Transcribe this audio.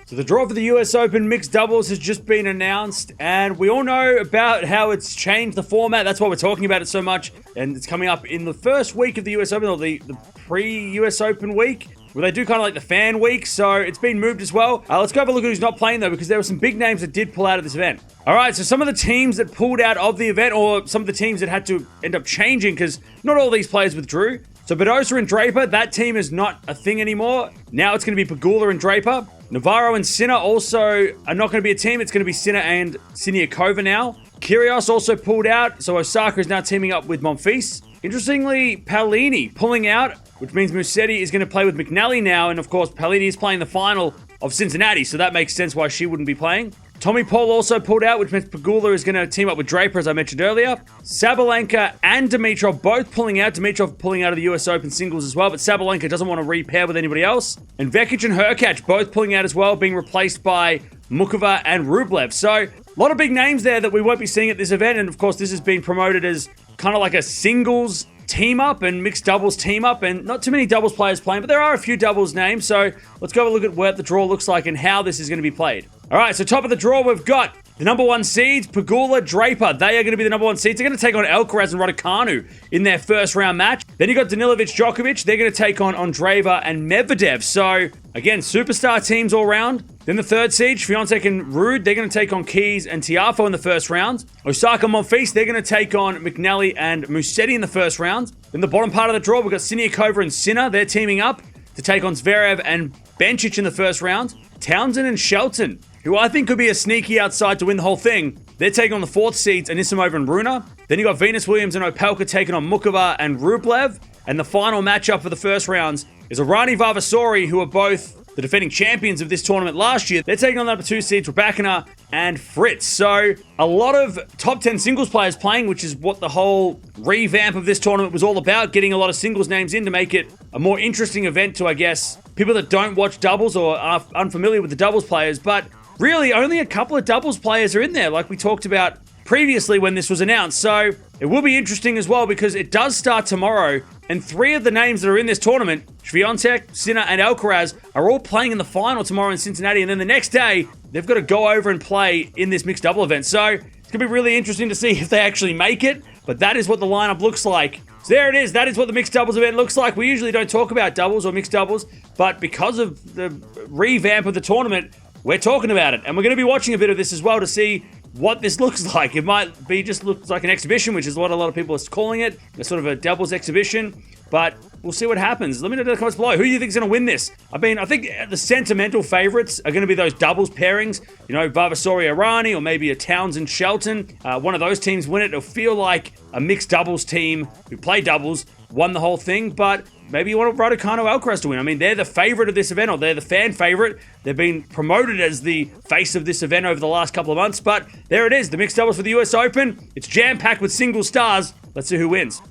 So the draw for the US Open mixed doubles has just been announced, and we all know about how it's changed the format. That's why we're talking about it so much, and it's coming up in the first week of the US Open, or the pre-US Open week, where they do kind of like the fan week, so it's been moved as well. Let's go have a look at who's not playing, though, because there were some big names that did pull out of this event. All right, so some of the teams that pulled out of the event, or some of the teams that had to end up changing, because not all these players withdrew. So Badosa and Draper, that team is not a thing anymore. Now it's going to be Pegula and Draper. Navarro and Sinner also are not going to be a team. It's going to be Sinner and Siniakova now. Kyrgios also pulled out, so Osaka is now teaming up with Monfils. Interestingly, Paolini pulling out, which means Musetti is going to play with McNally now, and of course, Paolini is playing the final of Cincinnati, so that makes sense why she wouldn't be playing. Tommy Paul also pulled out, which means Pegula is going to team up with Draper, as I mentioned earlier. Sabalenka and Dimitrov both pulling out. Dimitrov pulling out of the US Open singles as well, but Sabalenka doesn't want to repair with anybody else. And Vekic and Hurkacz both pulling out as well, being replaced by Mukova and Rublev. So, a lot of big names there that we won't be seeing at this event, and of course, this has been promoted as kind of like a singles team-up and mixed doubles team-up, and not too many doubles players playing, but there are a few doubles names, so let's go have a look at what the draw looks like and how this is going to be played. All right, so top of the draw, we've got the number one seeds, Pegula, Draper. They are going to be the number one seeds. They're going to take on Alcaraz and Raducanu in their first round match. Then you got Danilovic, Djokovic. They're going to take on Andreeva and Medvedev. So, again, superstar teams all round. Then the third seed, Swiatek and Ruud. They're going to take on Keys and Tiafoe in the first round. Osaka, Monfils. They're going to take on McNally and Musetti in the first round. Then the bottom part of the draw, we've got Siniakova and Sinner. They're teaming up to take on Zverev and Bencic in the first round. Townsend and Shelton, who I think could be a sneaky outside to win the whole thing. They're taking on the fourth seeds, Anisimova and Runa. Then you got Venus Williams and Opelka taking on Mukova and Rublev. And the final matchup for the first rounds is Arani Vavasori, who are both the defending champions of this tournament last year. They're taking on the number two seeds, Raducanu and Fritz. So, a lot of top 10 singles players playing, which is what the whole revamp of this tournament was all about, getting a lot of singles names in to make it a more interesting event to, I guess, people that don't watch doubles or are unfamiliar with the doubles players. But really, only a couple of doubles players are in there, like we talked about previously when this was announced. So, it will be interesting as well because it does start tomorrow, and three of the names that are in this tournament, Swiatek, Sinner, and Alcaraz, are all playing in the final tomorrow in Cincinnati, and then the next day, they've got to go over and play in this mixed double event. So, it's going to be really interesting to see if they actually make it, but that is what the lineup looks like. So there it is. That is what the mixed doubles event looks like. We usually don't talk about doubles or mixed doubles, but because of the revamp of the tournament, we're talking about it. And we're going to be watching a bit of this as well to see what this looks like. It might be just looks like an exhibition, which is what a lot of people are calling it. It's sort of a doubles exhibition, but we'll see what happens. Let me know in the comments below. Who do you think is going to win this? I mean, I think the sentimental favorites are going to be those doubles pairings. You know, Vavasori Arani, or maybe a Townsend Shelton. One of those teams win it. It'll feel like a mixed doubles team who play doubles won the whole thing, but maybe you want Raducanu Alcaraz to win. I mean, they're the favorite of this event, or they're the fan favorite. They've been promoted as the face of this event over the last couple of months, but there it is, the mixed doubles for the US Open. It's jam-packed with single stars. Let's see who wins.